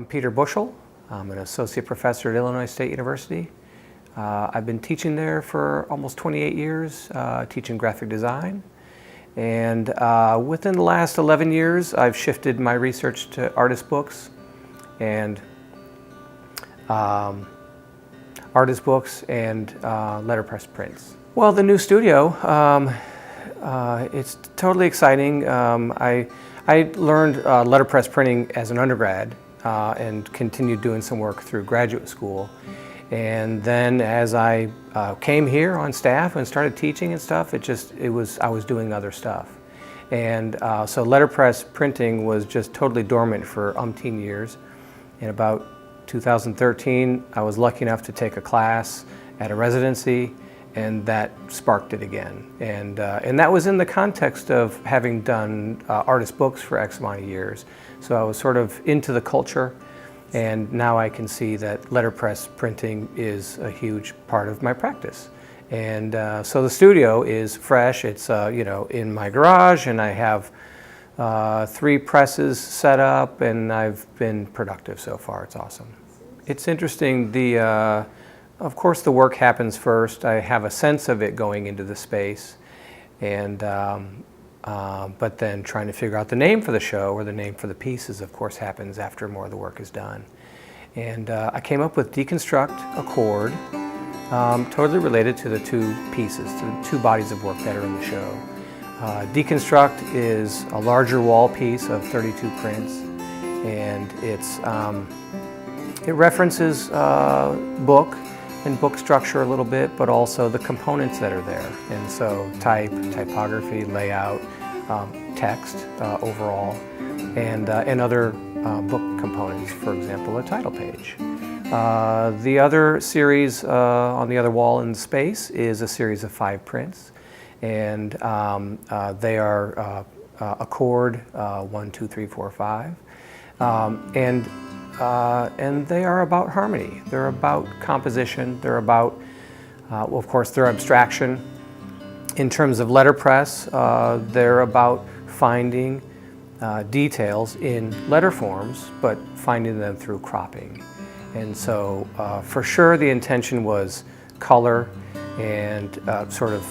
Peter Bushell. I'm an associate professor at Illinois State University. I've been teaching there for almost 28 years, teaching graphic design. And within the last 11 years, I've shifted my research to artist books and letterpress prints. Well, the new studio, it's totally exciting. I learned letterpress printing as an undergrad and continued doing some work through graduate school. And then as I came here on staff and started teaching and stuff, I was doing other stuff. And so letterpress printing was just totally dormant for umpteen years. In about 2013, I was lucky enough to take a class at a residency, and that sparked it again. And that was in the context of having done artist books for X amount of years. So I was sort of into the culture, and now I can see that letterpress printing is a huge part of my practice. And so the studio is fresh. It's in my garage, and I have 3 presses set up, and I've been productive so far. It's awesome. It's interesting. Of course, the work happens first. I have a sense of it going into the space, and but then trying to figure out the name for the show or the name for the pieces, of course, happens after more of the work is done. And I came up with Deconstruct, Accord, totally related to the 2 pieces, to the 2 bodies of work that are in the show. Deconstruct is a larger wall piece of 32 prints, and it references book and book structure a little bit, but also the components that are there. And so type, typography, layout, text overall, and other book components, for example, a title page. The other series on the other wall in the space is a series of 5 prints, and they are Accord 1, 2, 3, 4, 5. And they are about harmony. They're about composition. They're about, well, of course, they're abstraction. In terms of letterpress, they're about finding details in letter forms, but finding them through cropping. And so, for sure, the intention was color and sort of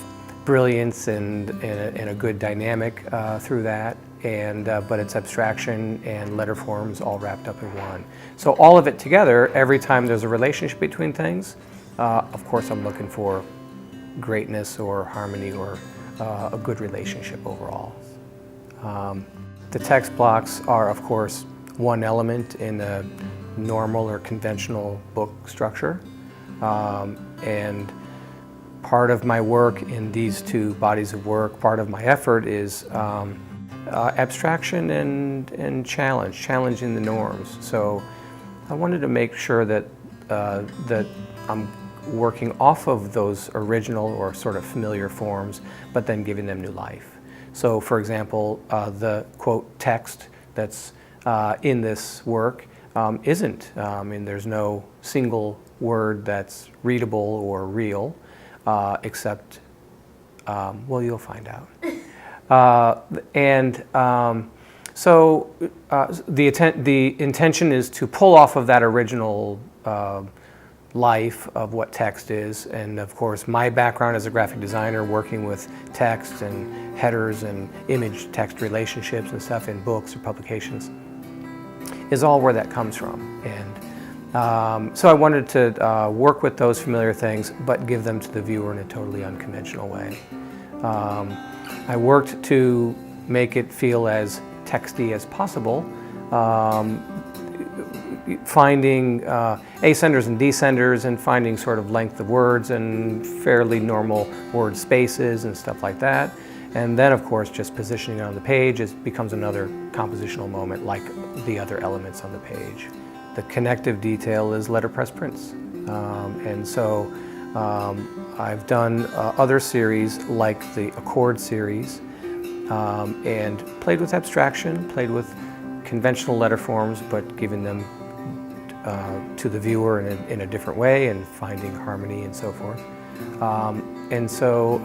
brilliance and a good dynamic through that. But it's abstraction and letter forms all wrapped up in one. So all of it together, every time there's a relationship between things, of course I'm looking for greatness or harmony or a good relationship overall. The text blocks are, of course, one element in a normal or conventional book structure. And part of my work in these 2 bodies of work, part of my effort is abstraction and challenging the norms. So I wanted to make sure that that I'm working off of those original or sort of familiar forms, but then giving them new life. So for example, the quote text that's in this work isn't. There's no single word that's readable or real, except, well, you'll find out. So the intention is to pull off of that original life of what text is, and of course my background as a graphic designer working with text and headers and image text relationships and stuff in books or publications is all where that comes from. And so I wanted to work with those familiar things but give them to the viewer in a totally unconventional way. I worked to make it feel as texty as possible, finding ascenders and descenders and finding sort of length of words and fairly normal word spaces and stuff like that. And then, of course, just positioning it on the page becomes another compositional moment like the other elements on the page. The connective detail is letterpress prints. And so I've done other series like the Accord series and played with abstraction, played with conventional letter forms, but giving them to the viewer in a different way and finding harmony and so forth. And so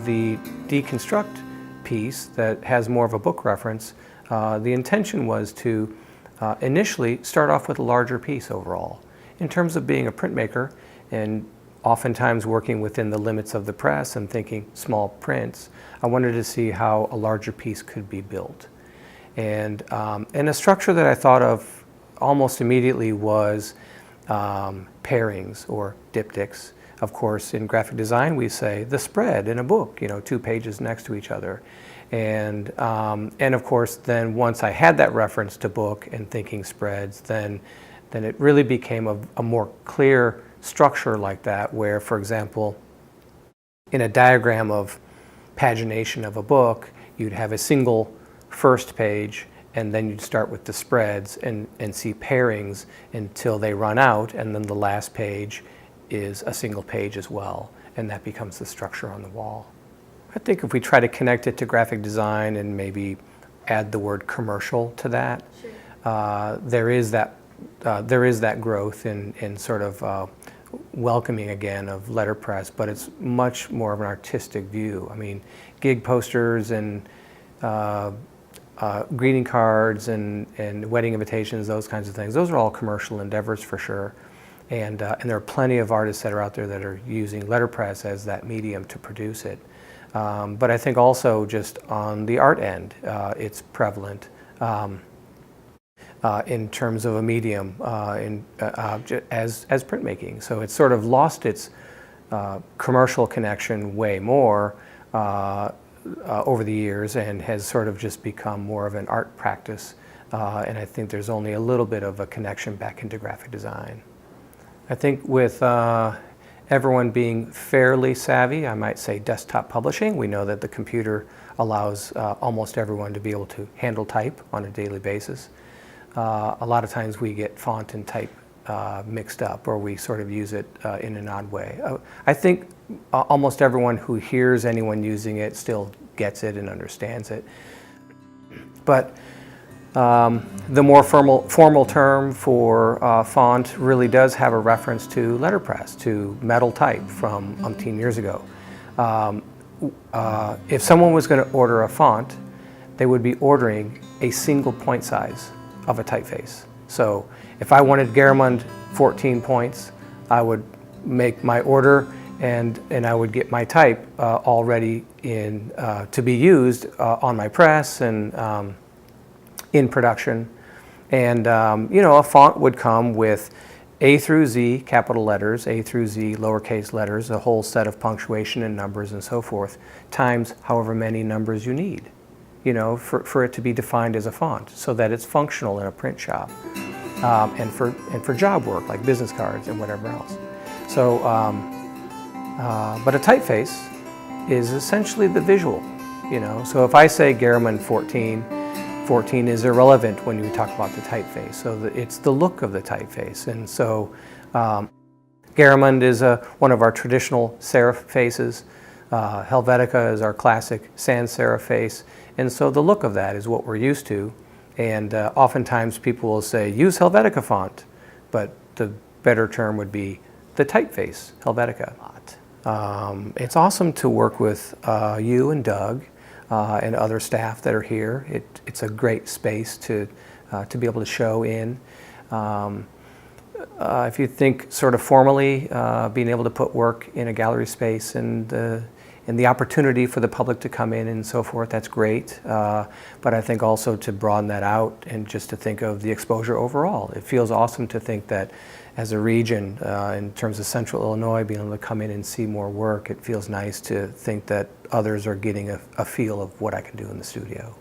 the Deconstruct piece that has more of a book reference, the intention was to initially start off with a larger piece overall. In terms of being a printmaker and oftentimes working within the limits of the press and thinking small prints, I wanted to see how a larger piece could be built. And a structure that I thought of almost immediately was pairings or diptychs. Of course, in graphic design, we say the spread in a book, 2 pages next to each other. And of course, then once I had that reference to book and thinking spreads, then it really became a more clear structure like that, where, for example, in a diagram of pagination of a book, you'd have a single first page, and then you'd start with the spreads and see pairings until they run out, and then the last page is a single page as well, and that becomes the structure on the wall. I think if we try to connect it to graphic design and maybe add the word commercial to that, sure. There is that growth in sort of welcoming again of letterpress, but it's much more of an artistic view. I mean, gig posters and greeting cards and wedding invitations, those kinds of things, those are all commercial endeavors for sure. And there are plenty of artists that are out there that are using letterpress as that medium to produce it. But I think also just on the art end, it's prevalent in terms of a medium as printmaking. So it's sort of lost its commercial connection way more over the years and has sort of just become more of an art practice. And I think there's only a little bit of a connection back into graphic design. I think with everyone being fairly savvy, I might say desktop publishing. We know that the computer allows almost everyone to be able to handle type on a daily basis. A lot of times we get font and type mixed up, or we sort of use it in an odd way. I think almost everyone who hears anyone using it still gets it and understands it. But the more formal term for font really does have a reference to letterpress, to metal type from umpteen years ago. If someone was going to order a font, they would be ordering a single point size of a typeface. So if I wanted Garamond 14 points, I would make my order and I would get my type already in to be used on my press and in production. And a font would come with A through Z capital letters, A through Z lowercase letters, a whole set of punctuation and numbers and so forth, times however many numbers you need, for it to be defined as a font so that it's functional in a print shop and for job work like business cards and whatever else. So, but a typeface is essentially the visual, So if I say Garamond 14 is irrelevant when we talk about the typeface. So it's the look of the typeface. And so Garamond is one of our traditional serif faces. Helvetica is our classic sans serif face. And so the look of that is what we're used to. And oftentimes people will say, use Helvetica font, but the better term would be the typeface, Helvetica. It's awesome to work with you and Doug and other staff that are here. It's a great space to be able to show in. If you think sort of formally, being able to put work in a gallery space and the opportunity for the public to come in and so forth, that's great. But I think also to broaden that out and just to think of the exposure overall. It feels awesome to think that as a region, in terms of Central Illinois, being able to come in and see more work, it feels nice to think that others are getting a feel of what I can do in the studio.